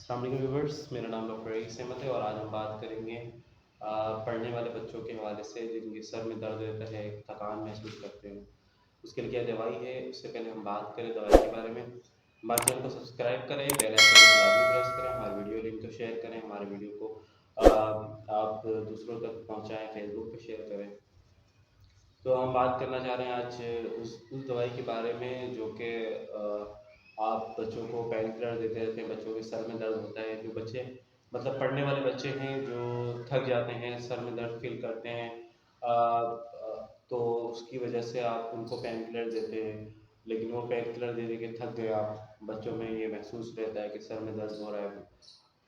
अस्सलाम वालेकुम व्यूवर्स, मेरा नाम डॉक्टर रईस अहमद है और आज हम बात करेंगे पढ़ने वाले बच्चों के हवाले से जिनके सर में दर्द रहता है, थकान महसूस करते हैं। उसके लिए क्या दवाई है, उससे पहले हम बात करें दवाई के बारे में। हमारे चैनल को सब्सक्राइब करें, बेल आइकन को लाजमी प्रेस करें, हमारे वीडियो लिंक को शेयर करें, हमारे वीडियो को आप दूसरों तक पहुँचाएँ, फेसबुक पे शेयर करें। तो हम बात करना चाह रहे हैं आज उस दवाई के बारे में जो कि आप बच्चों को पेन किलर देते रहते हैं, बच्चों के सर में दर्द होता है, जो बच्चे मतलब पढ़ने वाले बच्चे हैं जो थक जाते हैं, सर में दर्द फील करते हैं, तो उसकी वजह से आप उनको पेन किलर देते हैं, लेकिन वो पेन किलर दे दे के थक गए आप, बच्चों में ये महसूस रहता है कि सर में दर्द हो रहा है।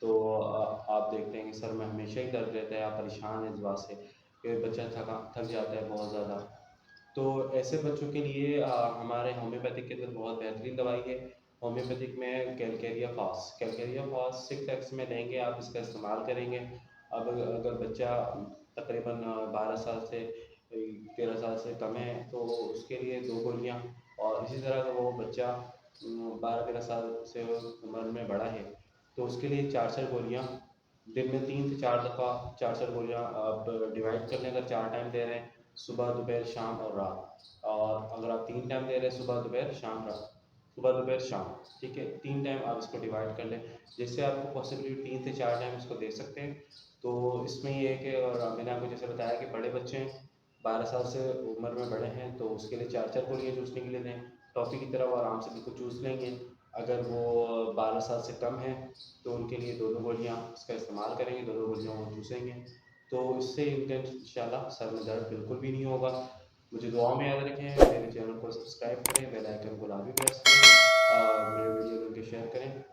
तो आप देखते हैं कि सर में हमेशा ही दर्द रहता है, आप परेशान हैं इस बात से कि बच्चा थक जाता है बहुत ज़्यादा। तो ऐसे बच्चों के लिए हमारे होम्योपैथिक के अंदर बहुत बेहतरीन दवाई है। होम्योपैथिक में कैलकेरिया फॉस 6x में लेंगे, आप इसका इस्तेमाल करेंगे। अब अगर बच्चा तकरीबन 12 साल से 13 साल से कम है तो उसके लिए 2 गोलियाँ, और इसी तरह अगर वो बच्चा 12-13 साल से उम्र में बड़ा है तो उसके लिए 4-4 गोलियाँ दिन में 3 से 4 दफ़ा 4-4 गोलियाँ आप डिवाइड कर लें। अगर 4 टाइम दे रहे हैं, सुबह, दोपहर, शाम और रात, और अगर आप 3 टाइम दे रहे हैं, सुबह, दोपहर, शाम, रात, सुबह, दोपहर, शाम, ठीक है, 3 टाइम आप इसको डिवाइड कर लें, जिससे आपको पॉसिबिलिटी 3 से 4 टाइम इसको दे सकते हैं। तो इसमें ये है कि, और मैंने आपको जैसे बताया कि बड़े बच्चे हैं, 12 साल से उम्र में बड़े हैं, तो उसके लिए 4-4 गोलियाँ चूसने के लिए दें। टॉफ़ी की तरह वो आराम से बिल्कुल चूस लेंगे। अगर वो 12 साल से कम है तो उनके लिए 2-2 गोलियाँ इसका इस्तेमाल करेंगे, 2-2 गोलियाँ वो चूसेंगे। तो इससे इनका इंशाल्लाह सर में दर्द बिल्कुल भी नहीं होगा। मुझे दुआओं में याद रखें, मेरे चैनल को सब्सक्राइब करें, बेल आइकन को लाजमी प्रेस करें, मेरे वीडियो को शेयर करें।